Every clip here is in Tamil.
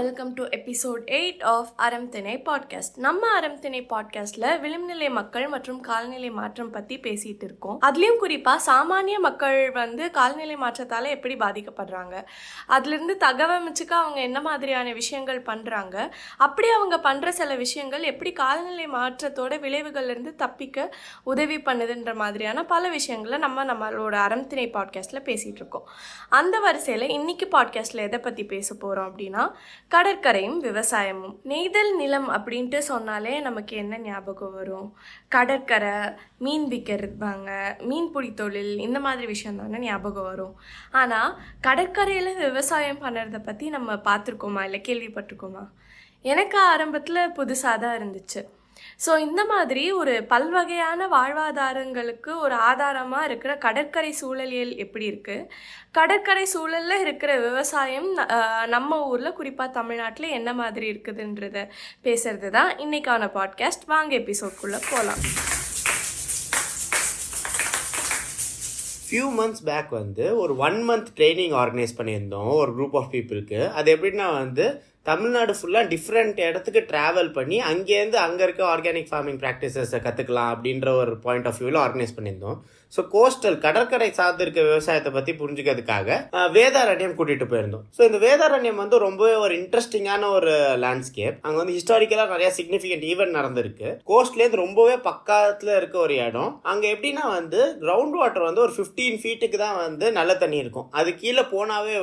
வெல்கம் டு எபிசோட் 8 ஆஃப் அறம் திணை பாட்காஸ்ட். நம்ம அறம் திணை பாட்காஸ்ட்ல விளிம்புநிலை மக்கள் மற்றும் காலநிலை மாற்றம் பத்தி பேசிட்டு இருக்கோம். அதுலயும் குறிப்பா சாமானிய மக்கள் காலநிலை மாற்றத்தால எப்படி பாதிக்கப்படுறாங்க, அதுல இருந்து தகவமைச்சுக்க அவங்க என்ன மாதிரியான விஷயங்கள் பண்றாங்க, அப்படி அவங்க பண்ற சில விஷயங்கள் எப்படி காலநிலை மாற்றத்தோட விளைவுகள்ல இருந்து தப்பிக்க உதவி பண்ணுதுன்ற மாதிரியான பல விஷயங்களை நம்மளோட அறம் திணை பாட்காஸ்ட்ல பேசிட்டு இருக்கோம். அந்த வரிசையில இன்னைக்கு பாட்காஸ்ட்ல எதை பத்தி பேச போறோம் அப்படின்னா, கடற்கரையும் விவசாயமும். நெய்தல் நிலம் அப்படின்ட்டு சொன்னாலே நமக்கு என்ன ஞாபகம் வரும்? கடற்கரை, மீன் விற்கிறதாங்க, மீன்பிடி தொழில், இந்த மாதிரி விஷயம் தானே ஞாபகம் வரும். ஆனால் கடற்கரையில் விவசாயம் பண்ணுறதை பற்றி நம்ம பார்த்துருக்கோமா, இல்லை கேள்விப்பட்டிருக்கோமா? எனக்கு ஆரம்பத்தில் புதுசாக தான் இருந்துச்சு. ஸோ இந்த மாதிரி ஒரு பல்வகையான வாழ்வாதாரங்களுக்கு ஒரு ஆதாரமாக இருக்கிற கடற்கரை சூழலியல் எப்படி இருக்குது, கடற்கரை சூழலில் இருக்கிற விவசாயம் நம்ம ஊரில் குறிப்பாக தமிழ்நாட்டில் என்ன மாதிரி இருக்குதுன்றத பேசுறது தான் இன்னைக்கான பாட்காஸ்ட். வாங்க எபிசோட்குள்ளே போகலாம். ஃபியூ மந்த்ஸ் பேக் ஒரு 1 month ட்ரைனிங் ஆர்கனைஸ் பண்ணியிருந்தோம் ஒரு குரூப் ஆஃப் பீப்புளுக்கு. அது எப்படின்னா தமிழ்நாடு ஃபுல்லாக டிஃப்ரெண்ட் இடத்துக்கு ட்ராவல் பண்ணி அங்கேருந்து அங்கே இருக்க ஆர்கானிக் ஃபார்மிங் ப்ராக்டிசஸை கற்றுக்கலாம் அப்படின்ற ஒரு பாயிண்ட் ஆஃப் வியூவில் ஆர்கனைஸ் பண்ணியிருந்தோம். ஸோ கோஸ்டல் கடற்கரை சார்ந்து இருக்க விவசாயத்தை பற்றி புரிஞ்சுக்கிறதுக்காக வேதாரண்யம் கூட்டிகிட்டு போயிருந்தோம். ஸோ இந்த வேதாரண்யம் ரொம்பவே ஒரு இன்ட்ரெஸ்டிங்கான ஒரு லேண்ட்ஸ்கேப். அங்கே ஹிஸ்டாரிக்கலாக நிறைய சிக்னிஃபிகண்ட் ஈவெண்ட் நடந்திருக்கு. கோஸ்ட்லேருந்து ரொம்பவே பக்கத்தில் இருக்க ஒரு இடம். அங்கே எப்படின்னா கிரவுண்ட் வாட்டர் ஒரு 15 feet தான் நல்ல தண்ணி இருக்கும். அது கீழே போனாவே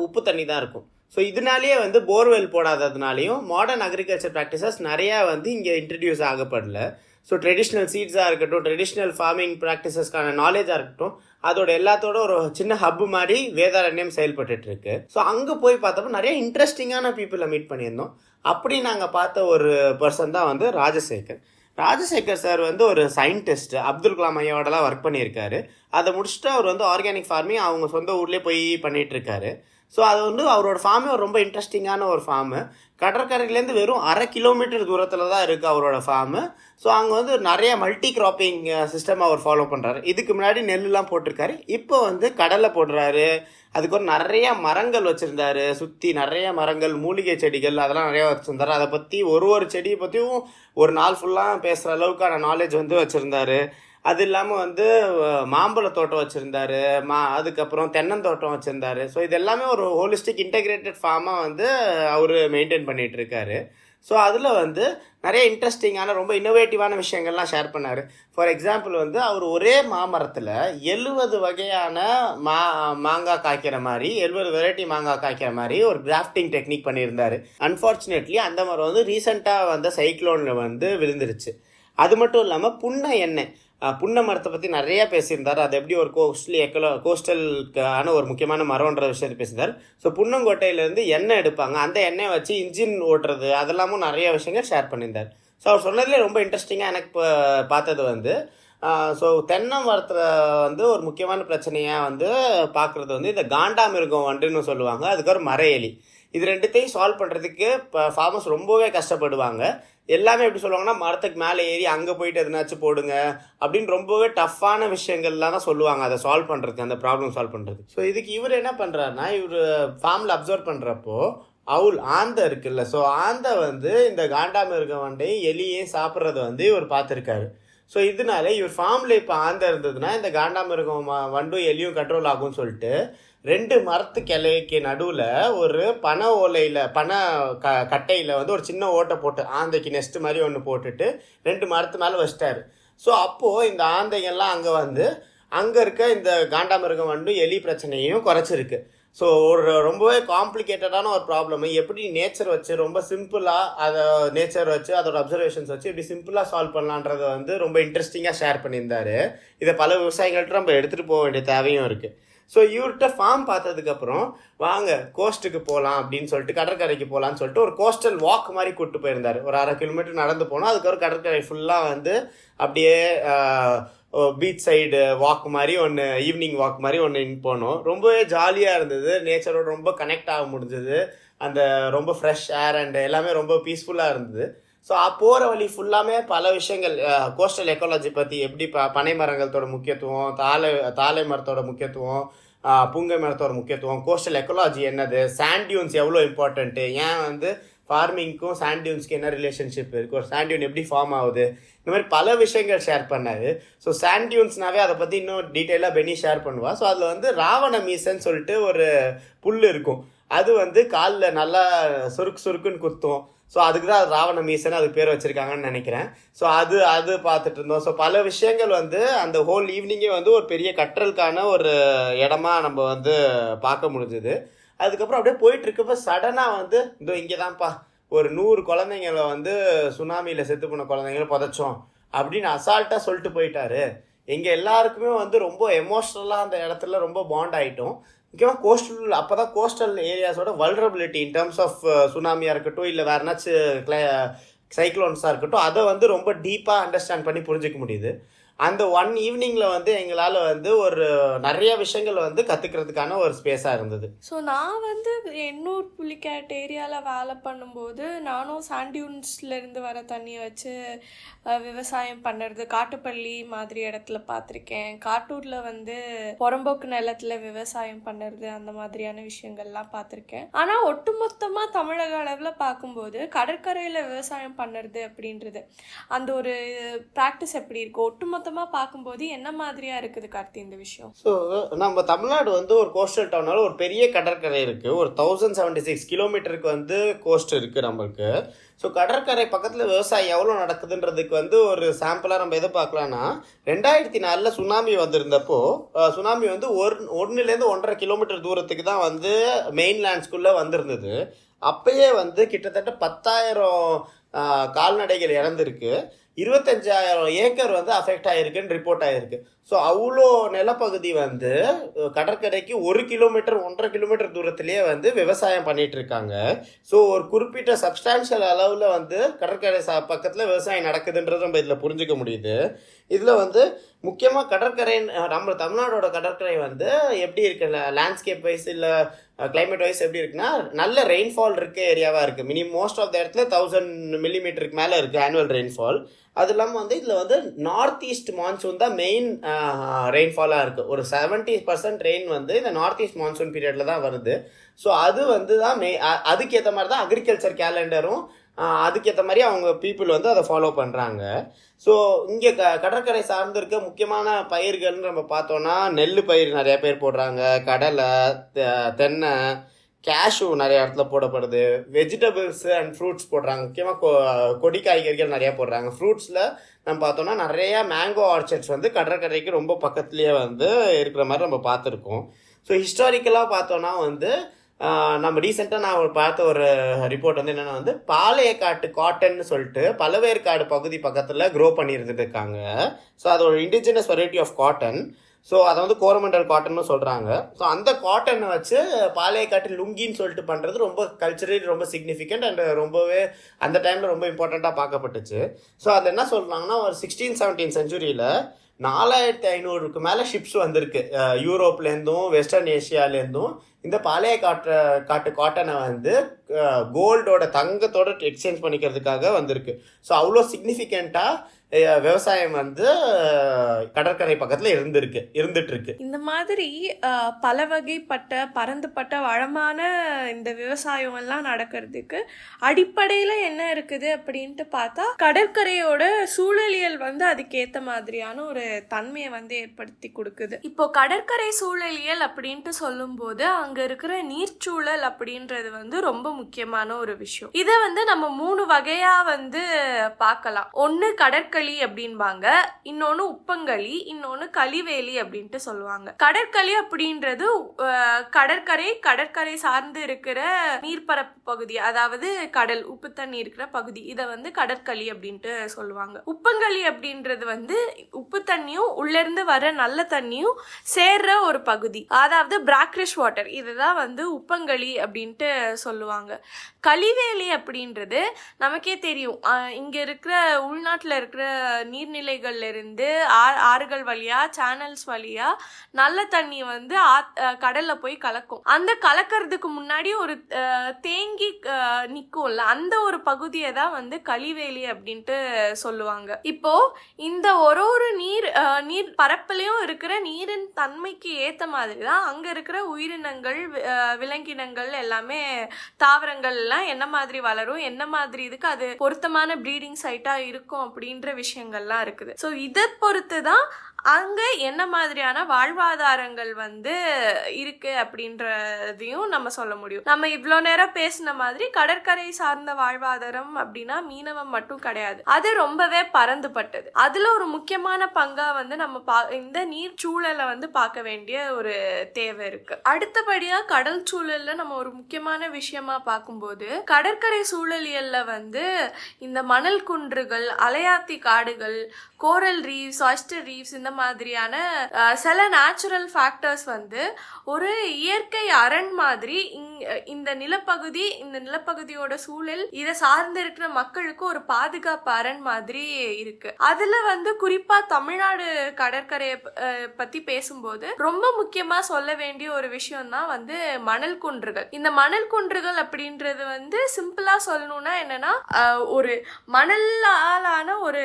உப்பு தண்ணி தான் இருக்கும். ஸோ இதனாலேயே போர்வெல் போடாததுனாலையும் மாடர்ன் அக்ரிகல்ச்சர் ப்ராக்டிசஸ் நிறையா இங்கே இன்ட்ரடியூஸ் ஆகப்படல. ஸோ ட்ரெடிஷ்னல் சீட்ஸாக இருக்கட்டும், ட்ரெடிஷ்னல் ஃபார்மிங் ப்ராக்டிசஸ்க்கான நாலேஜாக இருக்கட்டும், அதோட எல்லாத்தோட ஒரு சின்ன ஹப் மாதிரி வேதாரண்யம் செயல்பட்டு இருக்கு. ஸோ அங்கே போய் பார்த்தப்போ நிறைய இன்ட்ரெஸ்டிங்கான பீப்புளை மீட் பண்ணியிருந்தோம். அப்படி நாங்கள் பார்த்த ஒரு பர்சன் தான் ராஜசேகர் சார் ஒரு சயின்டிஸ்ட். அப்துல் கலாம் ஐயாவோடலாம் ஒர்க் பண்ணியிருக்காரு. அதை முடிச்சுட்டு அவர் ஆர்கானிக் ஃபார்மிங் அவங்க சொந்த ஊர்லேயே போய் பண்ணிட்டு இருக்காரு. ஸோ அது அவரோட ஃபார்மே ரொம்ப இன்ட்ரெஸ்டிங்கான ஒரு ஃபார்மு. கடற்கரையிலேருந்து வெறும் 1/2 kilometer தூரத்தில் தான் இருக்குது அவரோட ஃபார்மு. ஸோ அங்கே நிறைய மல்டி கிராப்பிங் சிஸ்டம் அவர் ஃபாலோ பண்ணுறாரு. இதுக்கு முன்னாடி நெல்லுலாம் போட்டிருக்காரு. இப்போ கடலை போடுறாரு. அதுக்கு நிறைய மரங்கள் வச்சுருந்தாரு. சுற்றி நிறைய மரங்கள், மூலிகை செடிகள் அதெல்லாம் நிறையா வச்சுருந்தாரு. அதை பற்றி ஒரு செடியை பற்றியும் ஒரு நாள் ஃபுல்லாக பேசுகிற அளவுக்கான நாலேஜ் வச்சுருந்தாரு. அது இல்லாமல் மாம்பழ தோட்டம் வச்சுருந்தாரு. அதுக்கப்புறம் தென்னந்தோட்டம் வச்சுருந்தாரு. ஸோ இது எல்லாமே ஒரு ஹோலிஸ்டிக் இன்டெகிரேட்டட் ஃபார்மாக அவர் மெயின்டைன் பண்ணிகிட்டு இருக்காரு. ஸோ அதில் நிறைய இன்ட்ரெஸ்டிங்கான ரொம்ப இன்னோவேட்டிவான விஷயங்கள்லாம் ஷேர் பண்ணார். ஃபார் எக்ஸாம்பிள் அவர் ஒரே மாமரத்தில் 70 வகையான மாங்காய் காய்க்கிற மாதிரி, 70 வெரைட்டி மாங்காய் காய்க்கிற மாதிரி ஒரு கிராஃப்டிங் டெக்னிக் பண்ணியிருந்தார். அன்ஃபார்ச்சுனேட்லி அந்த மரம் ரீசெண்டாக சைக்ளோனில் விழுந்துருச்சு. அது மட்டும் இல்லாமல் புன்னை மரத்தை பற்றி நிறையா பேசியிருந்தார். அது எப்படி ஒரு கோஸ்டலுக்கான ஒரு முக்கியமான மரம்ன்ற விஷயத்தை பேசியிருந்தார். ஸோ புன்னங்கொட்டையிலேருந்து எண்ணெய் எடுப்பாங்க. அந்த எண்ணெயை வச்சு இன்ஜின் ஓட்டுறது அதெல்லாமும் நிறைய விஷயங்கள் ஷேர் பண்ணியிருந்தார். ஸோ அவர் சொன்னதுலேயே ரொம்ப இன்ட்ரெஸ்டிங்காக எனக்கு பார்த்தது ஸோ தென்னை மரத்தில் ஒரு முக்கியமான பிரச்சனையாக பார்க்குறது இந்த காண்டாமிருகம் வண்டுன்னு சொல்லுவாங்க. அதுக்கப்புறம் மர எலி. இது ரெண்டுத்தையும் சால்வ் பண்ணுறதுக்கு இப்போ ஃபார்மர்ஸ் ரொம்பவே கஷ்டப்படுவாங்க. எல்லாமே எப்படி சொல்லுவாங்கன்னா, மரத்துக்கு மேலே ஏறி அங்கே போயிட்டு எதுனாச்சும் போடுங்க அப்படின்னு ரொம்பவே டஃப்பான விஷயங்கள்லாம் தான் சொல்லுவாங்க அதை சால்வ் பண்ணுறதுக்கு, அந்த ப்ராப்ளம் சால்வ் பண்ணுறதுக்கு. ஸோ இதுக்கு இவர் என்ன பண்ணுறாருன்னா, இவர் ஃபார்மில் அப்சர்வ் பண்ணுறப்போ ஆந்தை இருக்குல்ல, ஸோ ஆந்தை இந்த காண்டாமிருகம் வண்டையும் எலியையும் சாப்பிட்றத இவர் பார்த்துருக்காரு. ஸோ இதனால இவர் ஃபார்மில் இப்போ ஆந்தை இருந்ததுன்னா இந்த காண்டாமிருகம் வண்டும் எலியும் கண்ட்ரோல் ஆகும்னு சொல்லிட்டு 2 மரத்து கிளைக்கு நடுவில் ஒரு பனை கட்டையில் ஒரு சின்ன ஓட்டை போட்டு ஆந்தைக்கு நெஸ்ட் மாதிரி ஒன்று போட்டுட்டு 2 மரத்து மேலே வச்சிட்டாரு. ஸோ அப்போது இந்த ஆந்தைங்கள்லாம் அங்கே இருக்க இந்த காண்டாமிருகம் வண்டும் எலி பிரச்சனையும் குறைச்சிருக்கு. ஸோ ஒரு ரொம்பவே காம்ப்ளிகேட்டடான ஒரு ப்ராப்ளம் எப்படி நேச்சர் வச்சு ரொம்ப சிம்பிளாக நேச்சர் வச்சு அதோட அப்சர்வேஷன்ஸ் வச்சு எப்படி சிம்பிளாக சால்வ் பண்ணலான்றதை ரொம்ப இன்ட்ரெஸ்டிங்காக ஷேர் பண்ணியிருந்தாரு. இதை பல விவசாயிகள்கிட்ட நம்ம எடுத்துகிட்டு போக வேண்டிய தேவையும் இருக்குது. ஸோ இவர்கிட்ட ஃபார்ம் பார்த்ததுக்கப்புறம் வாங்க கோஸ்ட்டுக்கு போகலாம் அப்படின்னு சொல்லிட்டு, கடற்கரைக்கு போகலான்னு சொல்லிட்டு ஒரு கோஸ்டல் வாக் மாதிரி கூப்பிட்டு போயிருந்தார். ஒரு 1/2 kilometer நடந்து போனோம். அதுக்கப்புறம் கடற்கரை ஃபுல்லாக அப்படியே பீச் சைடு வாக் மாதிரி ஒன்று, ஈவினிங் வாக் மாதிரி ஒன்று போனோம். ரொம்பவே ஜாலியாக இருந்தது. நேச்சரோட ரொம்ப கனெக்ட் ஆக முடிஞ்சது. அந்த ரொம்ப ஃப்ரெஷ் ஏர் அண்ட் எல்லாமே ரொம்ப பீஸ்ஃபுல்லாக இருந்தது. ஸோ போகிற வழி ஃபுல்லாமே பல விஷயங்கள் கோஸ்டல் எக்காலஜி பற்றி எப்படி பனை மரங்களோட முக்கியத்துவம், தாழை மரத்தோட முக்கியத்துவம், புங்கை மரத்தோட முக்கியத்துவம், கோஸ்டல் எக்காலஜி என்னது, சாண்ட் டியூன்ஸ் எவ்வளோ இம்பார்ட்டண்ட்டு, ஏன் வந்து ஃபார்மிங்க்கும் சாண்ட் டியூன்ஸ்க்கு என்ன ரிலேஷன்ஷிப் இருக்குது, ஒரு சாண்ட் டியூன் எப்படி ஃபார்ம் ஆகுது, இந்த மாதிரி பல விஷயங்கள் ஷேர் பண்ணாரு. ஸோ சாண்ட் டியூன்ஸ்னாவே அதை பற்றி இன்னும் டீட்டெயிலாக பெனி ஷேர் பண்ணுவா. ஸோ அதில் வந்து ராவண மீசன்னு சொல்லிட்டு ஒரு புல் இருக்கும், அது வந்து காலில் நல்லா சுருக்குன்னு குத்தும். ஸோ அதுக்கு தான் அது ராவண மீசன் அதுக்கு பேர் வச்சுருக்காங்கன்னு நினைக்கிறேன். ஸோ அது பார்த்துட்டு இருந்தோம். ஸோ பல விஷயங்கள் வந்து அந்த ஹோல் ஈவினிங்கே வந்து ஒரு பெரிய கற்றலுக்கான ஒரு இடமா நம்ம வந்து பார்க்க முடிஞ்சுது. அதுக்கப்புறம் அப்படியே போயிட்டு இருக்கப்ப சடனாக வந்து இங்கே தான்ப்பா ஒரு 100 குழந்தைங்களை வந்து சுனாமியில் செத்து போன குழந்தைங்கள புதைச்சோம் அப்படின்னு அசால்ட்டாக சொல்லிட்டு போயிட்டாரு. எங்கள் எல்லாருக்குமே வந்து ரொம்ப எமோஷ்னலாக அந்த இடத்துல ரொம்ப பாண்ட் ஆகிட்டோம். முக்கியமாக அப்போ தான் கோஸ்டல் ஏரியாஸோட வல்னரபிலிட்டி இன் டர்ம்ஸ் ஆஃப் சுனாமியாக இருக்கட்டும், இல்லை வேறு ஏதாச்சும் சைக்ளோன்ஸாக இருக்கட்டும், அதை வந்து ரொம்ப டீப்பாக அண்டர்ஸ்டாண்ட் பண்ணி புரிஞ்சிக்க முடியுது. அந்த ஒன் ஈவினிங்கில் வந்து எங்களால் வந்து ஒரு நிறைய விஷயங்கள் வந்து கற்றுக்கிறதுக்கான ஒரு ஸ்பேஸாக இருந்தது. ஸோ நான் வந்து எண்ணூர் புலிக்கேட் ஏரியாவில் வேலை பண்ணும்போது நானும் சாண்டியூன்ஸ்லேருந்து வர தண்ணியை வச்சு விவசாயம் பண்ணுறது காட்டுப்பள்ளி மாதிரி இடத்துல பார்த்துருக்கேன். காட்டூரில் வந்து புறம்போக்கு நிலத்தில் விவசாயம் பண்ணுறது அந்த மாதிரியான விஷயங்கள்லாம் பார்த்துருக்கேன். ஆனால் ஒட்டுமொத்தமாக தமிழக அளவில் பார்க்கும்போது கடற்கரையில் விவசாயம் பண்ணுறது அப்படின்றது அந்த ஒரு ப்ராக்டிஸ் எப்படி இருக்குது, ஒட்டுமொத்த பார்க்கும்போது என்ன மாதிரியா இருக்குது கார்த்தி இந்த விஷயம்? ஸோ நம்ம தமிழ்நாடு வந்து ஒரு கோஸ்டல் டவுனால ஒரு பெரிய கடற்கரை இருக்குது. ஒரு 1076 கிலோமீட்டருக்கு வந்து கோஸ்ட் இருக்குது நம்மளுக்கு. ஸோ கடற்கரை பக்கத்தில் விவசாயம் எவ்வளோ நடக்குதுன்றதுக்கு வந்து ஒரு சாம்பிளாக நம்ம எதை பார்க்கலான்னா, 2004 சுனாமி வந்திருந்தப்போ சுனாமி வந்து 1லேருந்து 1.5 கிலோமீட்டர் தூரத்துக்கு தான் வந்து மெயின்லேண்ட்ஸ்குள்ளே வந்திருந்தது. அப்பயே வந்து கிட்டத்தட்ட 10,000 கால்நடைகள் இறந்துருக்கு, 25,000 ஏக்கர் வந்து அஃபெக்ட் ஆகிருக்குன்னு ரிப்போர்ட் ஆகிருக்கு. ஸோ அவ்வளோ நிலப்பகுதி வந்து கடற்கரைக்கு 1 கிலோமீட்டர் 1.5 கிலோமீட்டர் தூரத்துலேயே வந்து விவசாயம் பண்ணிட்டு இருக்காங்க. ஸோ ஒரு குறிப்பிட்ட சப்ஸ்டான்ஷியல் அளவில் வந்து கடற்கரை பக்கத்தில் விவசாயம் நடக்குதுன்றது நம்ம இதில் புரிஞ்சுக்க முடியுது. இதில் வந்து முக்கியமாக கடற்கரை நம்ம தமிழ்நாடோட கடற்கரை வந்து எப்படி இருக்கு, லேண்ட்ஸ்கேப் வைஸ் இல்லை கிளைமேட் வைஸ் எப்படி இருக்குன்னா, நல்ல ரெயின்ஃபால் இருக்க ஏரியாவாக இருக்குது. மினிமம் மோஸ்ட் ஆஃப் த இடத்துல 1000 மில்லிமீட்டருக்கு மேலே இருக்குது ஆனுவல் ரெயின்ஃபால். அது இல்லாமல் வந்து இதில் வந்து நார்த் ஈஸ்ட் மான்சூன் தான் மெயின் ரெயின்ஃபாலாக இருக்குது. ஒரு 70% ரெயின் வந்து இந்த நார்த் ஈஸ்ட் மான்சூன் பீரியடில் தான் வருது. ஸோ அது வந்து தான் அதுக்கேற்ற மாதிரி தான் அக்ரிகல்ச்சர் கேலண்டரும் அதுக்கேற்ற மாதிரி அவங்க பீப்புள் வந்து அதை ஃபாலோ பண்ணுறாங்க. ஸோ இங்கே கடற்கரை சார்ந்திருக்க முக்கியமான பயிர்கள்னு நம்ம பார்த்தோன்னா நெல் பயிர் நிறைய பேர் போடுறாங்க, கடலை, தென்னை, கேஷ்யூ நிறைய இடத்துல போடப்படுது, வெஜிடபிள்ஸ் அண்ட் ஃப்ரூட்ஸ் போடுறாங்க. முக்கியமாக கொடி காய்கறிகள் நிறையா போடுறாங்க. ஃப்ரூட்ஸில் நம்ம பார்த்தோன்னா நிறையா மேங்கோ ஆர்ச்சர்ட்ஸ் வந்து கடற்கரைக்கு ரொம்ப பக்கத்துலேயே வந்து இருக்கிற மாதிரி நம்ம பார்த்துருக்கோம். ஸோ ஹிஸ்டாரிக்கலாக பார்த்தோன்னா வந்து நம்ம ரீசெண்டாக நான் பார்த்த ஒரு ரிப்போர்ட் வந்து என்னென்னா வந்து பாளையக்காட்டு காட்டன்னு சொல்லிட்டு பழவேற்காடு பகுதி பக்கத்தில் க்ரோ பண்ணியிருந்துட்டு இருக்காங்க. ஸோ அது ஒரு indigenous variety of cotton. So அதை வந்து கோரமண்டல் காட்டன்னு சொல்கிறாங்க. ஸோ அந்த காட்டனை வச்சு பாளையக்காட்டு லுங்கின்னு சொல்லிட்டு பண்ணுறது ரொம்ப கல்ச்சரலி ரொம்ப சிக்னிஃபிகண்ட் அண்ட் ரொம்பவே அந்த டைமில் ரொம்ப இம்பார்ட்டண்ட்டாக பார்க்கப்பட்டுச்சு. ஸோ அது என்ன சொல்கிறாங்கன்னா, ஒரு 16-17 செஞ்சுரியில் 4500க்கு மேலே ஷிப்ஸ் வந்திருக்கு யூரோப்லேருந்தும் வெஸ்டர்ன் ஏஷியாலேருந்தும். இந்த பாளையக்காட்டு காட்டனை வந்து கோல்டோட தங்கத்தோட எக்ஸ்சேஞ்ச் பண்ணிக்கிறதுக்காக வந்திருக்கு. ஸோ அவ்வளோ சிக்னிஃபிகண்ட்டாக விவசாயம் வந்து கடற்கரை பக்கத்தில் இருந்துட்டு இருக்கு. இந்த மாதிரி பல வகைப்பட்ட பரந்துபட்ட வளமான இந்த விவசாயம் எல்லாம் நடக்கிறதுக்கு அடிப்படையில் என்ன இருக்குது அப்படின்ட்டு பார்த்தா கடற்கரையோட சூழலியல் வந்து அதுக்கேற்ற மாதிரியான ஒரு தன்மையை வந்து ஏற்படுத்தி கொடுக்குது. இப்போ கடற்கரை சூழலியல் அப்படின்ட்டு சொல்லும்போது அங்கே இருக்கிற நீர்ச்சூழல் அப்படின்றது வந்து ரொம்ப முக்கியமான ஒரு விஷயம். இதை வந்து நம்ம 3 வகையாக வந்து பார்க்கலாம். ஒன்று கடற்கரை அப்படின்பாங்க, இன்னொன்னு உப்பங்களி, இன்னொன்னு கலிவேலி அப்படின்ட்டு சொல்லுவாங்க. கடற்கரை அப்படின்றது கடற்கரை சார்ந்து இருக்கிற நீர்ப்பரப்பு பகுதி, அதாவது கடல் உப்பு தண்ணி இருக்கிற பகுதி, இதை வந்து கடற்கரை அப்படின்ட்டு சொல்லுவாங்க. உப்பங்களி அப்படின்றது வந்து உப்பு தண்ணியும் உள்ள இருந்து வர நல்ல தண்ணியும் சேர்ற ஒரு பகுதி, அதாவது பிராக்ரிஷ் வாட்டர், இதுதான் வந்து உப்பங்களி அப்படின்ட்டு சொல்லுவாங்க. கலிவேலி அப்படின்றது நமக்கே தெரியும், இங்க இருக்கிற உள்நாட்டில் இருக்கிற நீர்நிலைகள்ல இருந்து ஆறுகள் வழியா சேனல்ஸ் வழியா நல்ல தண்ணி வந்து கடல்ல போய் கலக்கும். அந்த கலக்கிறதுக்கு முன்னாடி ஒரு தேங்கி நிக்கும்ல, அந்த ஒரு பகுதியை தான் வந்து கழிவேலி அப்படின்ட்டு சொல்லுவாங்க. இப்போ இந்த ஒரு நீர் பரப்புலயும் இருக்கிற நீரின் தன்மைக்கு ஏத்த மாதிரி தான் அங்க இருக்கிற உயிரினங்கள், விலங்கினங்கள் எல்லாமே, தாவரங்கள் எல்லாம் என்ன மாதிரி வளரும், என்ன மாதிரி இதுக்கு அது பொருத்தமான ப்ரீடிங் சைட்டா இருக்கும் அப்படின்ற விஷயங்கள்லாம் இருக்குது. ஸோ இதை பொறுத்து தான் அங்க என்ன மாதிரியான வாழ்வாதாரங்கள் வந்து இருக்கு அப்படின்றதையும் நம்ம சொல்ல முடியும். நம்ம இவ்வளோ நேரம் பேசின மாதிரி கடற்கரை சார்ந்த வாழ்வாதாரம் அப்படின்னா மீனவம் மட்டும் கிடையாது, அது ரொம்பவே பரந்துபட்டது. அதுல ஒரு முக்கியமான பங்கா வந்து நம்ம இந்த நீர் சூழலை வந்து பார்க்க வேண்டிய ஒரு தேவை இருக்கு. அடுத்தபடியா கடல் சூழல்ல நம்ம ஒரு முக்கியமான விஷயமா பார்க்கும்போது கடற்கரை சூழலியல்ல வந்து இந்த மணல் குன்றுகள், அலையாத்தி காடுகள், கோரல் ரீவ்ஸ், ஆயிஸ்டர் ரீவ்ஸ், இந்த மாதிரியான சில நேச்சுரல் ஃபேக்டர்ஸ் வந்து ஒரு இயற்கை அரண் மாதிரி இந்த நிலப்பகுதியோட சூழல், இதை சார்ந்து இருக்கிற மக்களுக்கு ஒரு பாதுகாப்பு அரண் மாதிரி இருக்கு. அதுல வந்து குறிப்பா தமிழ்நாடு கடற்கரையை பத்தி பேசும்போது ரொம்ப முக்கியமா சொல்ல வேண்டிய ஒரு விஷயம் தான் வந்து மணல் குன்றுகள். இந்த மணல் குன்றுகள் அப்படின்றது வந்து சிம்பிளா சொல்லணும்னா என்னன்னா, ஒரு மணலாலான ஒரு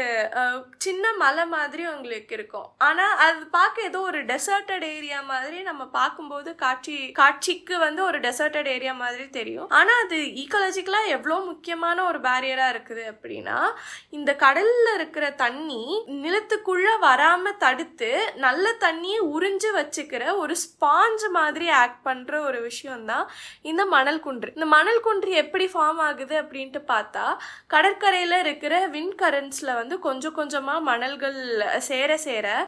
சின்ன மலை மாதிரி உங்களுக்கு இருக்கும். ஆனா அது பார்க்க ஏதோ ஒரு டெசர்டட் ஏரியா மாதிரி நம்ம பார்க்கும்போது காட்சிக்கு வந்து ஒரு டெசர்டட் ஏரியா மாதிரி தெரியும். ஆனா அது ஈக்காலஜிக்கலா எவ்வளோ முக்கியமான ஒரு பேரியரா இருக்குது அப்படின்னா, இந்த கடல்ல இருக்கிற தண்ணி நிலத்துக்குள்ள வராம தடுத்து நல்ல தண்ணியை உறிஞ்சு வச்சுக்கிற ஒரு ஸ்பாஞ்ச் மாதிரி ஆக்ட் பண்ற ஒரு விஷயம் தான் இந்த மணல் குன்று. இந்த மணல் குன்று எப்படி ஃபார்ம் ஆகுது அப்படின்ட்டு பார்த்தா, கடற்கரையில இருக்கிற விண்ட் கரண்ட்ஸ்ல வந்து கொஞ்சம் கொஞ்சமா மணல்கள் சேர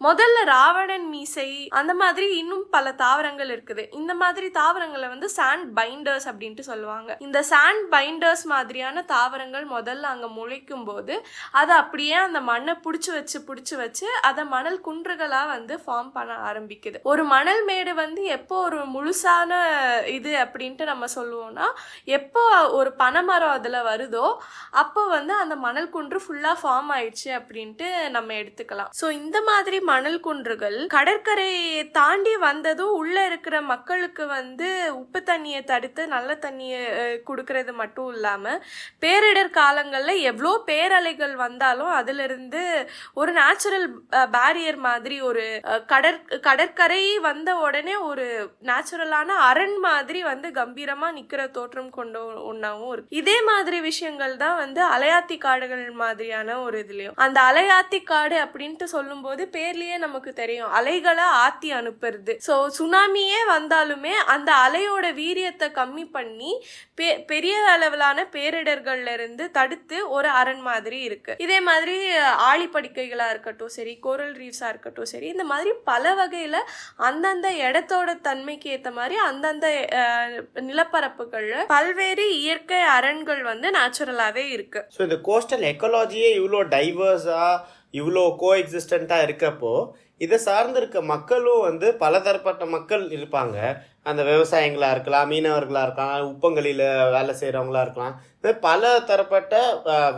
முதல்ல ராவணன் மீசை, அந்த மாதிரி இன்னும் பல தாவரங்கள் இருக்குது. இந்த மாதிரி தாவரங்களை வந்து சாண்ட் பைண்டர்ஸ் அப்படின்ட்டு சொல்லுவாங்க. இந்த சாண்ட் பைண்டர்ஸ் மாதிரியான தாவரங்கள் முதல்ல அங்க முளைக்கும் போது அதை அப்படியே அந்த மண்ணை புடிச்சு வச்சு அதை மணல் குன்றுகளா வந்து ஃபார்ம் பண்ண ஆரம்பிக்குது. ஒரு மணல் மேடு வந்து எப்போ ஒரு முழுசான இது அப்படின்ட்டு நம்ம சொல்லுவோம்னா, எப்போ ஒரு பனைமரம் அதுல வருதோ அப்போ வந்து அந்த மணல் குன்று ஃபுல்லா ஃபார்ம் ஆயிடுச்சு அப்படின்ட்டு நம்ம எடுத்துக்கலாம். ஸோ இந்த மாதிரி மணல் குன்றுகள் கடற்கரையை தாண்டி வந்ததும் உள்ள இருக்கிற மக்களுக்கு வந்து உப்பு தண்ணியை தடுத்து நல்ல தண்ணியை கொடுக்கறது மட்டும் இல்லாம, பேரிடர் காலங்கள்ல எவ்வளோ பேரலைகள் வந்தாலும் அதுல இருந்து ஒரு நேச்சுரல் பேரியர் மாதிரி, ஒரு கடற்கரை வந்த உடனே ஒரு நேச்சுரலான அரண் மாதிரி வந்து கம்பீரமா நிக்கிற தோற்றம் கொண்ட ஒன்னாவும் இருக்கு. இதே மாதிரி விஷயங்கள் தான் வந்து அலையாத்தி காடுகள் மாதிரியான ஒரு இதுலயும். அந்த அலையாத்தி காடு அப்படின்ட்டு சொல்லும் போது பேர்லயே நமக்கு தெரியும், அலைகளை ஆத்தி அனுப்புறது. ஸோ சுனாமியே வந்தாலுமே அந்த அலையோட வீரியத்தை கம்மி பண்ணி பெரிய அளவிலான பேரிடர்கள்ல இருந்து தடுத்து ஒரு அரண் மாதிரி இருக்கு. இதே மாதிரி ஆழிப்படுக்கைகளா இருக்கட்டும் சரி, கோரல் ரீவ்ஸா இருக்கட்டும் சரி, இந்த மாதிரி பல வகையில அந்தந்த இடத்தோட தன்மைக்கு ஏற்ற மாதிரி அந்தந்த நிலப்பரப்புகள்ல பல்வேறு இயற்கை அரண்கள் வந்து நேச்சுரலாவே இருக்கு. ஸோ இந்த கோஸ்டல் எக்காலஜியே இவ்வளோ டைவர்ஸா, இவ்வளோ கோ எக்ஸிஸ்டண்டா இருக்கப்போ இதை சார்ந்து இருக்க மக்களும் வந்து பலதரப்பட்ட மக்கள் இருப்பாங்க. அந்த விவசாயிகளாக இருக்கலாம், மீனவர்களாக இருக்கலாம், உப்பங்களில் வேலை செய்கிறவங்களா இருக்கலாம். பல தரப்பட்ட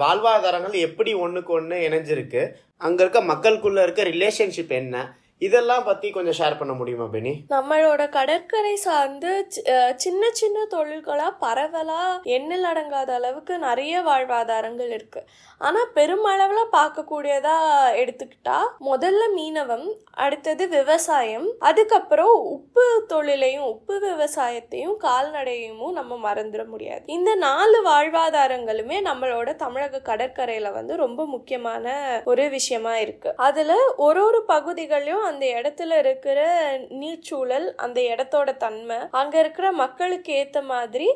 வாழ்வாதாரங்கள் எப்படி ஒன்றுக்கு ஒன்று இணைஞ்சிருக்கு, அங்கே இருக்க மக்களுக்குள்ள இருக்க ரிலேஷன்ஷிப் என்ன, இதெல்லாம் பற்றி கொஞ்சம் ஷேர் பண்ண முடியுமா பெனி? நம்மளோட கடற்கரை சார்ந்து சின்ன சின்ன தொழில்களாக பரவலாக எண்ணில் அடங்காத அளவுக்கு நிறைய வாழ்வாதாரங்கள் இருக்கு. ஆனால் பெருமளவில் பார்க்கக்கூடியதா எடுத்துக்கிட்டா முதல்ல மீனவம், அடுத்தது விவசாயம், அதுக்கப்புறம் உப்பு தொழிலையும் உப்பு விவசாயத்தையும் கால்நடையும் நம்ம மறந்துட முடியாது. இந்த 4 வாழ்வாதாரங்களுமே நம்மளோட தமிழக கடற்கரையில வந்து ரொம்ப முக்கியமான ஒரு விஷயமா இருக்கு. அதுல ஒரு பகுதிகளையும் அந்த இடத்துல இருக்கிற நீர்ச்சூழல், அந்த இடத்தோட தன்மை, அங்க இருக்கிற மக்களுக்கு ஏத்த மாதிரி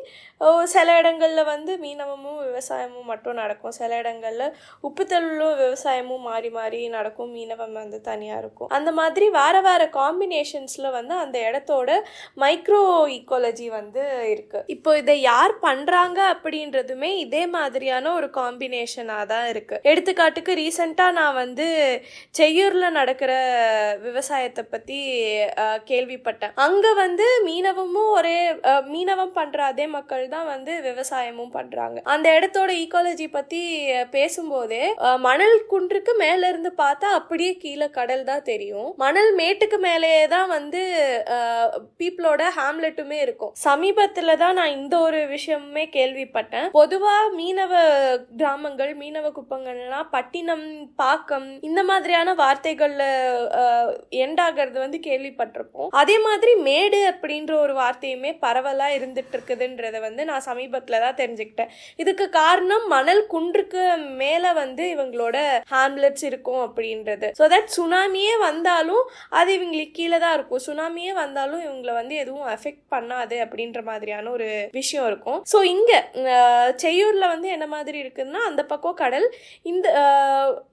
சில இடங்கள்ல வந்து மீனவமும் விவசாயமும் மட்டும் நடக்கும், சில இடங்கள்ல உப்பு தொழிலும் விவசாயமும் மாறி மாறி நடக்கும், மீனவம் வந்து தனியா இருக்கும். அந்த மாதிரி வேற காம்பினேஷன்ஸ்ல வந்து அந்த இடத்தோட மைக்ரோ ஈக்காலஜி வந்து இருக்கு. இப்போ இதை யார் பண்றாங்க அப்படின்றதுமே இதே மாதிரியான ஒரு காம்பினேஷனா தான் இருக்கு. எடுத்துக்காட்டுக்கு ரீசெண்டா நான் வந்து செய்யூர்ல நடக்கிற விவசாயத்தை பற்றி கேள்விப்பட்டேன். அங்கே வந்து மீனவமும் மீனவம் பண்ணுற அதே மக்கள் தான் வந்து விவசாயமும் பண்ணுறாங்க. அந்த இடத்தோட ஈக்காலஜி பற்றி பேசும்போதே மணல் குன்றுக்கு மேலேருந்து பார்த்தா அப்படியே கீழே கடல் தான் தெரியும். மணல் மேட்டுக்கு மேலேயே தான் வந்து பீப்புளோட ஹாம்லெட்டுமே இருக்கும். சமீபத்தில் தான் நான் இந்த ஒரு விஷயமுமே கேள்விப்பட்டேன். பொதுவாக மீனவ கிராமங்கள், மீனவ குப்பங்கள்லாம் பட்டினம், பாக்கம் இந்த மாதிரியான வார்த்தைகள்ல எண்டாகிறது வந்து கேள்விப்பட்டிருப்போம். அதே மாதிரி மேடு அப்படின்ற ஒரு வார்த்தையுமே பரவலா இருந்துட்டு இருக்குதுன்றத வந்து நான் சமீபத்துல தான் தெரிஞ்சுக்கிட்டேன். இதுக்கு காரணம் மணல் குன்றுக்கு மேல வந்து இவங்களோட ஹாம்லெட்ஸ் இருக்கும் அப்படின்றது. ஸோ தட் சுனாமியே வந்தாலும் அது இவங்களுக்கு கீழே தான் இருக்கும். சுனாமியே வந்தாலும் இவங்களை வந்து எதுவும் அஃபெக்ட் பண்ணாது அப்படின்ற மாதிரியான ஒரு விஷயம் இருக்கும். ஸோ இங்க செய்யூர்ல வந்து என்ன மாதிரி இருக்குதுன்னா, அந்த பக்கம் கடல்,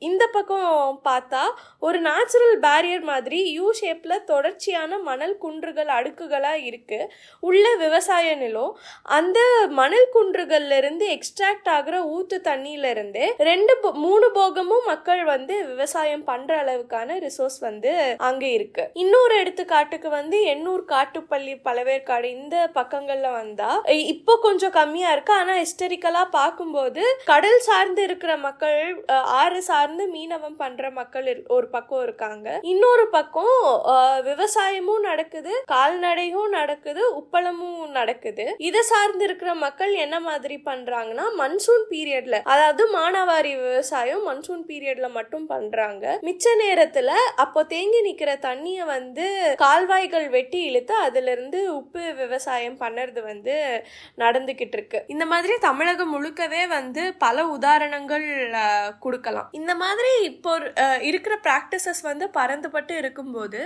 இந்த பக்கம் பார்த்தா ஒரு நேச்சுரல் பேரியர் மாதிரி யூ ஷேப்ல தொடர்ச்சியான மணல் குன்றுகள் அடுக்குகளா இருக்கு. உள்ள விவசாய நிலம். அந்த மணல் குன்றுகள்ல இருந்து எக்ஸ்ட்ராக்ட் ஆகிற ஊத்து தண்ணியில இருந்து 2-3 போகமும் மக்கள் வந்து விவசாயம் பண்ற அளவுக்கான ரிசோர்ஸ் வந்து அங்க இருக்கு. இன்னொரு எடுத்துக்காட்டுக்கு வந்து எண்ணூர், காட்டுப்பள்ளி, பழவேற்காடு இந்த பக்கங்கள்ல வந்தா இப்போ கொஞ்சம் கம்மியா இருக்கு. ஆனா ஹிஸ்டரிக்கலா பார்க்கும்போது கடல் சார்ந்து இருக்கிற மக்கள், ஆறு சார்ந்து மீனவம் பண்ற மக்கள் ஒரு பக்கம் இருக்காங்க. இன்னொரு பக்கம் விவசாயமும் நடக்குது, கால்நடையும் நடக்குது, உப்பளமும் நடக்குது. இதை சார்ந்து இருக்கிற மக்கள் என்ன மாதிரி பண்றாங்கன்னா, மன்சூன் பீரியட்ல, அதாவது மானாவாரி விவசாயம் மன்சூன் பீரியட்ல மட்டும் பண்றாங்க. மிச்ச நேரத்துல அப்போ தேங்கி நிக்கிற தண்ணிய வந்து கால்வாய்கள் வெட்டி இழுத்து அதுல இருந்து உப்பு விவசாயம் பண்ணறது வந்து நடந்துகிட்டு இருக்கு. இந்த மாதிரி தமிழகம் முழுக்கவே வந்து பல உதாரணங்கள் கொடுக்கலாம். இந்த மாதிரி இப்போ இருக்கிற ப்ராக்டிசஸ் வந்து பறந்துபட்டு இருக்கும்போது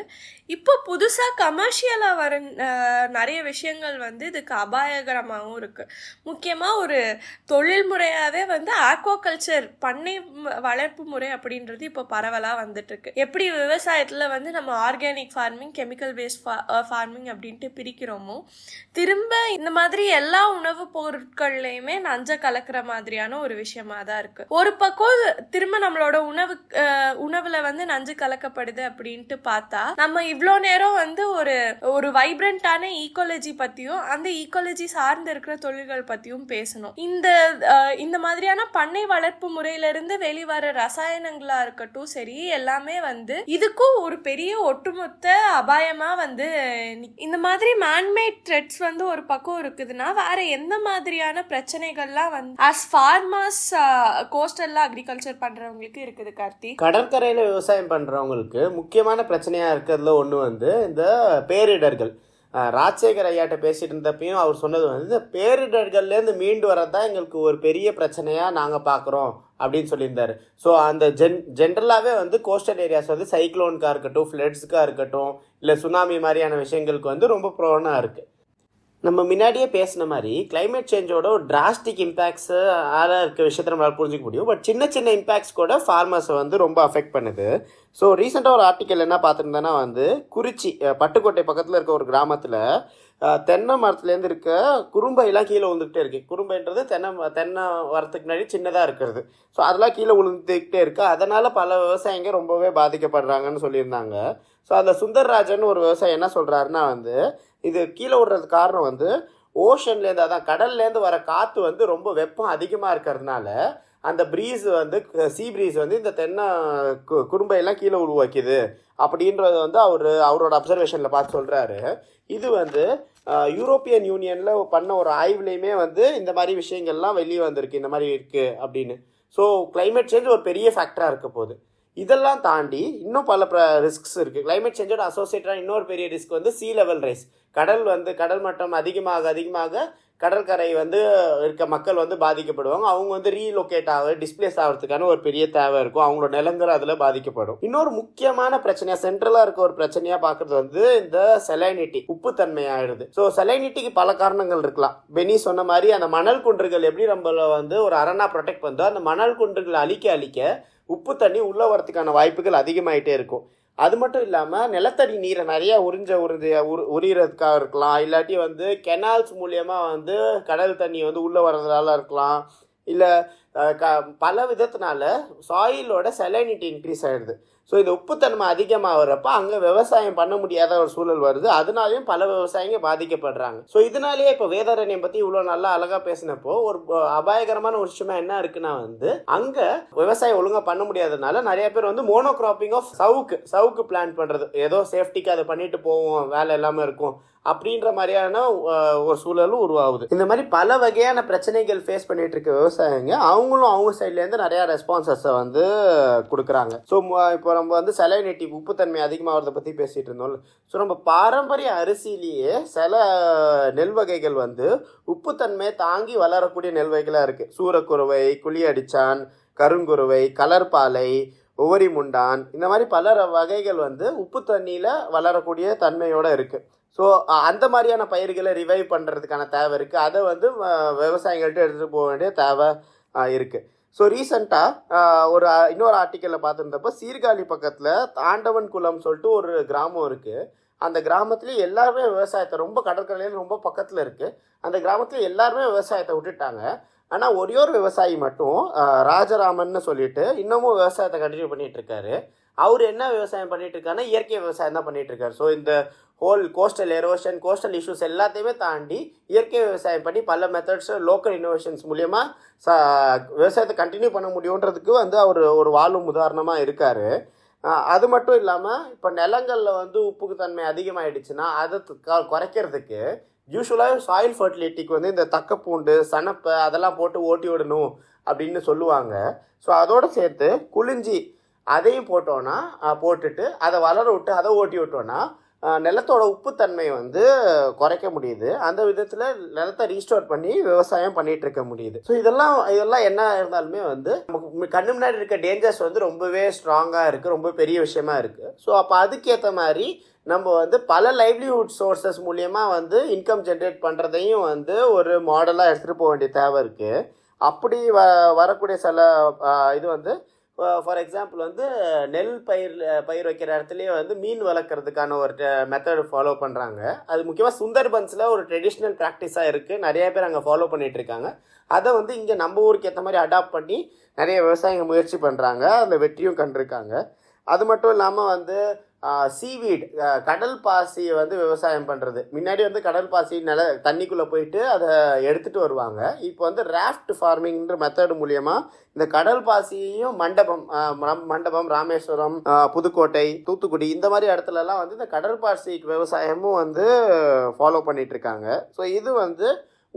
இப்போ புதுசா கமர்ஷியலா வர நிறைய விஷயங்கள் வந்து இதுக்கு அபாயகரமாகவும் இருக்கு. முக்கியமா ஒரு தொழில் முறையாவே வந்து ஆக்வாகல்ச்சர், பண்ணை வளர்ப்பு முறை அப்படின்றது இப்போ பரவலா வந்துட்டு இருக்கு. எப்படி விவசாயத்துல வந்து நம்ம organic farming, chemical based farming அப்படின்ட்டு பிரிக்கிறோமோ, திரும்ப இந்த மாதிரி எல்லா உணவுப் பொருட்கள்லையுமே நஞ்ச கலக்கிற மாதிரியான ஒரு விஷயமா தான் இருக்கு. ஒரு பக்கம் திரும்ப நம்மளோட உணவுல வந்து நஞ்சு கலக்கப்படுது அப்படின்ட்டு பார்த்தா, நம்ம இவ்வளோ நேரம் வந்து ஒரு வைப்ரண்டான ஈக்காலஜி பத்தியும் அந்த ஈக்காலஜி சார்ந்து இருக்கிற தொழில்கள் பத்தியும் பேசணும். இந்த மாதிரியான பண்ணை வளர்ப்பு முறையில இருந்து வெளிவர ரசாயனங்களா இருக்கட்டும் சரி, எல்லாமே வந்து இதுக்கும் ஒரு பெரிய ஒட்டுமொத்த அபாயமா வந்து இந்த மாதிரி மேன்மேட் த்ரெட்ஸ் வந்து ஒரு பக்கம் இருக்குதுன்னா, வேற எந்த மாதிரியான பிரச்சனைகள்லாம் வந்து ஆஸ் ஃபார்மர்ஸ், கோஸ்டல்ல அக்ரிகல்ச்சர் பண்றவங்களுக்கு இருக்குது கார்த்தி? கடற்கரையில விவசாயம் பண்றவங்களுக்கு முக்கியமான பிரச்சனையா இருக்கிறதுல ஒண்ணு வந்து இந்த பேரிடர்கள். ராஜசேகர் ஐயாட்ட பேசிட்டு இருந்தப்பையும் அவர் சொன்னது வந்து, இந்த பேரிடர்கள்லேருந்து மீண்டு வரதான் எங்களுக்கு ஒரு பெரிய பிரச்சனையாக நாங்கள் பார்க்குறோம் அப்படின்னு சொல்லியிருந்தாரு. ஸோ அந்த ஜென்ரலாகவே வந்து கோஸ்டல் ஏரியாஸ் வந்து சைக்ளோனுக்காக இருக்கட்டும், ஃப்ளட்ஸுக்காக இருக்கட்டும், இல்லை சுனாமி மாதிரியான விஷயங்களுக்கு வந்து ரொம்ப ப்ரோனாக இருக்குது. நம்ம முன்னாடியே பேசின மாதிரி கிளைமேட் சேஞ்சோட ஒரு டிராஸ்டிக் இம்பேக்ட்ஸு இருக்க விஷயத்தை நம்மளால் புரிஞ்சிக்க முடியும். பட் சின்ன சின்ன இம்பேக்ட்ஸ் கூட ஃபார்மர்ஸை வந்து ரொம்ப அஃபெக்ட் பண்ணுது. ஸோ ரீசெண்டாக ஒரு ஆர்டிக்கல் என்ன பார்த்துருந்தேன்னா வந்து, குறிச்சி பட்டுக்கோட்டை பக்கத்தில் இருக்க ஒரு கிராமத்தில் தென்னை மரத்துலேருந்து இருக்க குறும்பையெல்லாம் கீழே விழுந்துக்கிட்டே இருக்குது. குறும்பைன்றது தென்னை வரத்துக்கு முன்னாடி சின்னதாக இருக்கிறது. ஸோ அதெல்லாம் கீழே விழுந்துக்கிட்டே இருக்குது. அதனால் பல விவசாயிங்க ரொம்பவே பாதிக்கப்படுறாங்கன்னு சொல்லியிருந்தாங்க. ஸோ அதில் சுந்தர்ராஜன் ஒரு விவசாயி என்ன சொல்கிறாருன்னா வந்து, இது கீழே விடுறதுக்கு காரணம் வந்து ஓஷன்லேருந்து, அதான் கடல்லேருந்து வர காற்று வந்து ரொம்ப வெப்பம் அதிகமாக இருக்கிறதுனால அந்த ப்ரீஸ் வந்து, சீ ப்ரீஸ் வந்து இந்த தென்னை குறும்பையெல்லாம் கீழே உருவாக்கிது அப்படின்றது வந்து அவரோட அப்சர்வேஷனில் பார்த்து சொல்கிறாரு. இது வந்து யூரோப்பியன் யூனியனில் பண்ண ஒரு ஆய்வுலேயுமே வந்து இந்த மாதிரி விஷயங்கள்லாம் வெளியே வந்திருக்கு, இந்த மாதிரி இருக்குது அப்படின்னு. ஸோ கிளைமேட் சேஞ்ச் ஒரு பெரிய ஃபேக்டராக இருக்க போகுது. இதெல்லாம் தாண்டி இன்னும் பல ரிஸ்க்ஸ் இருக்குது. கிளைமேட் சேஞ்சோட அசோசியேட்டடாக இன்னொரு பெரிய ரிஸ்க் வந்து சீ லெவல் ரைஸ். கடல் மட்டம் அதிகமாக கடற்கரை வந்து இருக்க மக்கள் வந்து பாதிக்கப்படுவாங்க. அவங்க வந்து ரீலொகேட் டிஸ்பிளேஸ் ஆகிறதுக்கான ஒரு பெரிய தேவை இருக்கும். அவங்களோட நிலங்கள் அதில் பாதிக்கப்படும். இன்னொரு முக்கியமான பிரச்சனையாக, சென்ட்ரலாக இருக்க ஒரு பிரச்சனையாக பார்க்குறது வந்து இந்த செலைனிட்டி, உப்புத்தன்மை ஆயிடுது. ஸோ செலைனிட்டிக்கு பல காரணங்கள் இருக்கலாம். பெனி சொன்ன மாதிரி அந்த மணல் குன்றுகள் எப்படி நம்மள வந்து ஒரு அரணா ப்ரொடெக்ட் பண்ணோ, அந்த மணல் குன்றுகளை அழிக்க உப்பு தண்ணி உள்ளே வரத்துக்கான வாய்ப்புகள் அதிகமாகிட்டே இருக்கும். அது மட்டும் இல்லாமல் நிலத்தடி நீரை நிறையா உரியறதுக்காக இருக்கலாம். இல்லாட்டி வந்து கெனால்ஸ் மூலியமாக வந்து கடல் தண்ணி வந்து உள்ளே வர்றதுனால இருக்கலாம். இல்லை பல விதத்தினால சாயிலோட செலைனிட்டி இன்க்ரீஸ் ஆகிடுது. ஸோ இந்த உப்புத்தன்மை அதிகமாகிறப்ப அங்கே விவசாயம் பண்ண முடியாத ஒரு சூழல் வருது. அதனாலையும் பல விவசாயிங்க பாதிக்கப்படுறாங்க. ஸோ இதனாலேயே இப்போ வேதாரண்யம் பற்றி இவ்வளோ நல்லா அழகாக பேசினப்போ ஒரு அபாயகரமான ஒரு விஷயமா என்ன இருக்குன்னா அங்கே விவசாயம் ஒழுங்காக பண்ண முடியாததுனால நிறைய பேர் மோனோகிராப்பிங் ஆஃப் சவுக்கு பிளான் பண்ணுறது, ஏதோ சேஃப்டிக்கு அதை பண்ணிட்டு போவோம், வேலை எல்லாமே இருக்கும் அப்படின்ற மாதிரியான ஒரு சூழலும் உருவாகுது. இந்த மாதிரி பல வகையான பிரச்சனைகள் ஃபேஸ் பண்ணிட்டு இருக்க விவசாயிங்க அவங்களும் அவங்க சைட்லேருந்து நிறைய ரெஸ்பான்சஸை கொடுக்குறாங்க. ஸோ இப்போ நம்ம செலைனிட்டி உப்புத்தன்மை அதிகமாகிறத பற்றி பேசிகிட்டு இருந்தோம்ல. ஸோ நம்ம பாரம்பரிய அரிசியிலேயே சில நெல் வகைகள் உப்புத்தன்மையை தாங்கி வளரக்கூடிய நெல் வகைகளாக இருக்குது. சூரக்குருவை, குழியடிச்சான், கருங்குருவை, கலர்பாலை, உவரி முண்டான், இந்த மாதிரி பல வகைகள் உப்பு தண்ணியில் வளரக்கூடிய தன்மையோடு இருக்குது. ஸோ அந்த மாதிரியான பயிர்களை ரிவைவ் பண்ணுறதுக்கான தேவை இருக்குது. அதை விவசாயிகள்கிட்ட எடுத்துகிட்டு போக வேண்டிய தேவை இருக்குது. ஸோ ரீசெண்டாக இன்னொரு ஆர்டிக்கலில் பார்த்துருந்தப்போ சீர்காழி பக்கத்தில் தாண்டவன் குளம் சொல்லிட்டு ஒரு கிராமம் இருக்குது. அந்த கிராமத்துலேயே எல்லாருமே விவசாயத்தை, ரொம்ப கடற்கரையில் ரொம்ப பக்கத்தில் இருக்குது, அந்த கிராமத்தில் எல்லாருமே விவசாயத்தை விட்டுட்டாங்க. ஆனால் ஒரே ஒரு விவசாயி மட்டும் ராஜராமன்னு சொல்லிட்டு இன்னமும் விவசாயத்தை கண்டினியூ பண்ணிகிட்டு இருக்காரு. அவர் என்ன விவசாயம் பண்ணிட்டு இருக்காருன்னா இயற்கை விவசாயம் தான் பண்ணிட்டு இருக்காரு. ஸோ இந்த whole coastal erosion, coastal issues எல்லாத்தையுமே தாண்டி இயற்கை விவசாயம் பண்ணி பல மெத்தட்ஸ், லோக்கல் இன்னோவேஷன்ஸ் மூலியமாக விவசாயத்தை கண்டினியூ பண்ண முடியுன்றதுக்கு அவர் ஒரு வாழும் உதாரணமாக இருக்கார். அது மட்டும் இல்லாமல் இப்போ நிலங்களில் உப்புக்கு தன்மை அதிகமாகிடுச்சுன்னா அதை குறைக்கிறதுக்கு யூஸ்வலாக சாயில் ஃபர்டிலிட்டிக்கு இந்த தக்கப்பூண்டு, சணப்பை அதெல்லாம் போட்டு ஓட்டி விடணும் அப்படின்னு சொல்லுவாங்க. ஸோ அதோடு சேர்த்து குளிஞ்சி அதையும் போட்டுட்டு அதை வளர விட்டு அதை ஓட்டி விட்டோன்னா நிலத்தோட உப்புத்தன்மை குறைக்க முடியுது. அந்த விதத்தில் நிலத்தை ரீஸ்டோர் பண்ணி விவசாயம் பண்ணிட்டு இருக்க முடியுது. ஸோ இதெல்லாம் என்ன இருந்தாலுமே நமக்கு கண்ணு முன்னாடி இருக்க டேஞ்சர்ஸ் ரொம்பவே ஸ்ட்ராங்காக இருக்குது, ரொம்ப பெரிய விஷயமா இருக்குது. ஸோ அப்போ அதுக்கேற்ற மாதிரி நம்ம பல லைவ்லிஹுட் சோர்சஸ் மூலியமாக இன்கம் ஜென்ரேட் பண்ணுறதையும் ஒரு மாடலாக எடுத்துகிட்டு போக வேண்டிய தேவை இருக்குது. அப்படி வரக்கூடிய சில இது ஃபார் எக்ஸாம்பிள் நெல் பயிர் வைக்கிற இடத்துலையே மீன் வளர்க்குறதுக்கான ஒரு மெத்தட் ஃபாலோ பண்ணுறாங்க. அது முக்கியமாக சுந்தர்பன்ஸில் ஒரு ட்ரெடிஷ்னல் ப்ராக்டிஸாக இருக்குது, நிறைய பேர் அங்கே ஃபாலோ பண்ணிகிட்ருக்காங்க. அதை இங்கே நம்ம ஊருக்கு ஏற்ற மாதிரி அடாப்ட் பண்ணி நிறைய விவசாயிங்க முயற்சி பண்ணுறாங்க, அதில் வெற்றியும் கண்டிருக்காங்க. அது மட்டும் இல்லாமல் சீவீட், கடல் பாசியை விவசாயம் பண்ணுறது. முன்னாடி கடல் பாசி தண்ணிக்குள்ளே போயிட்டு அதை எடுத்துகிட்டு வருவாங்க. இப்போ ராஃப்ட் ஃபார்மிங்ன்ற மெத்தடு மூலியமாக இந்த கடல் பாசியையும் மண்டபம், ராமேஸ்வரம், புதுக்கோட்டை, தூத்துக்குடி இந்த மாதிரி இடத்துலலாம் இந்த கடல் பாசி விவசாயமும் ஃபாலோ பண்ணிட்டு இருக்காங்க. ஸோ இது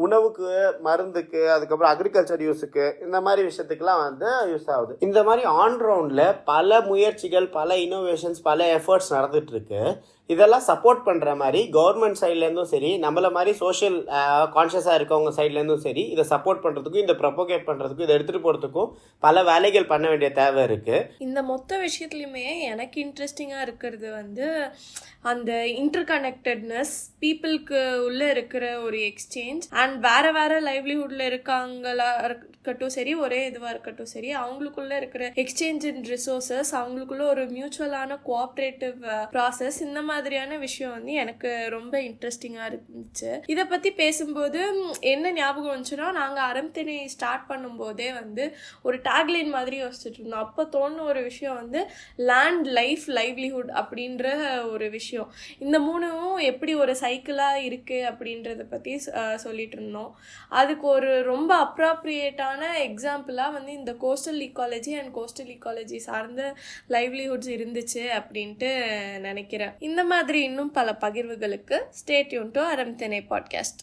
உணவுக்கு, மருந்துக்கு, அதுக்கப்புறம் அக்ரிகல்ச்சர் யூஸுக்கு, இந்த மாதிரி விஷயத்துக்குலாம் யூஸ் ஆகுது. இந்த மாதிரி ஆன்ரவுண்டில் பல முயற்சிகள், பல இன்னோவேஷன்ஸ், பல எஃபர்ட்ஸ் நடந்துகிட்ருக்கு. இதெல்லாம் சப்போர்ட் பண்ணுற மாதிரி கவர்மெண்ட் சைட்லேருந்தும் சரி, நம்மள மாதிரி சோஷியல் கான்ஷியஸாக இருக்கவங்க சைட்லேருந்தும் சரி, இதை சப்போர்ட் பண்ணுறதுக்கும், இதை ப்ரொபோகேட் பண்ணுறதுக்கும், இதை எடுத்துகிட்டு போகிறதுக்கும் பல வேலைகள் பண்ண வேண்டிய தேவை இருக்குது. இந்த மொத்த விஷயத்துலையுமே எனக்கு இன்ட்ரெஸ்டிங்காக இருக்கிறது அந்த இன்டர்கனெக்டட்னஸ், பீப்புளுக்கு உள்ளே இருக்கிற ஒரு எக்ஸ்சேஞ்ச், அண்ட் வேறு லைவ்லிஹுட்டில் இருக்காங்களா இருக்கட்டும் சரி, ஒரே இதுவாக இருக்கட்டும் சரி, அவங்களுக்குள்ளே இருக்கிற எக்ஸ்சேஞ்ச் இன் ரிசோர்ஸஸ், அவங்களுக்குள்ள ஒரு மியூச்சுவலான கோஆப்ரேட்டிவ் ப்ராசஸ், இந்த மாதிரியான விஷயம் எனக்கு ரொம்ப இன்ட்ரெஸ்டிங்காக இருந்துச்சு. இதை பற்றி பேசும்போது என்ன ஞாபகம் வந்துச்சுன்னா, நாங்கள் அறம்திணை ஸ்டார்ட் பண்ணும்போதே ஒரு டேக்லைன் மாதிரி யோசிச்சுட்டு இருந்தோம். அப்போ தோணுன ஒரு விஷயம் லேண்ட், லைஃப், லைவ்லிஹுட் அப்படின்ற ஒரு விஷயம். இந்த மூணும் எப்படி ஒரு சைக்கிளாக இருக்குது அப்படின்றத பற்றி சொல்லிட்டு இருந்தோம். அதுக்கு ஒரு ரொம்ப அப்ராப்ரியேட்டான எக்ஸாம்பிளாக இந்த coastal ecology and coastal ecology சார்ந்த லைவ்லிஹுட்ஸ் இருந்துச்சு அப்படின்ட்டு நினைக்கிறேன். இந்த மாதிரி இன்னும் பல பகிர்வுகளுக்கு ஸ்டே டியூன் டு அறம்திணை பாட்காஸ்ட்.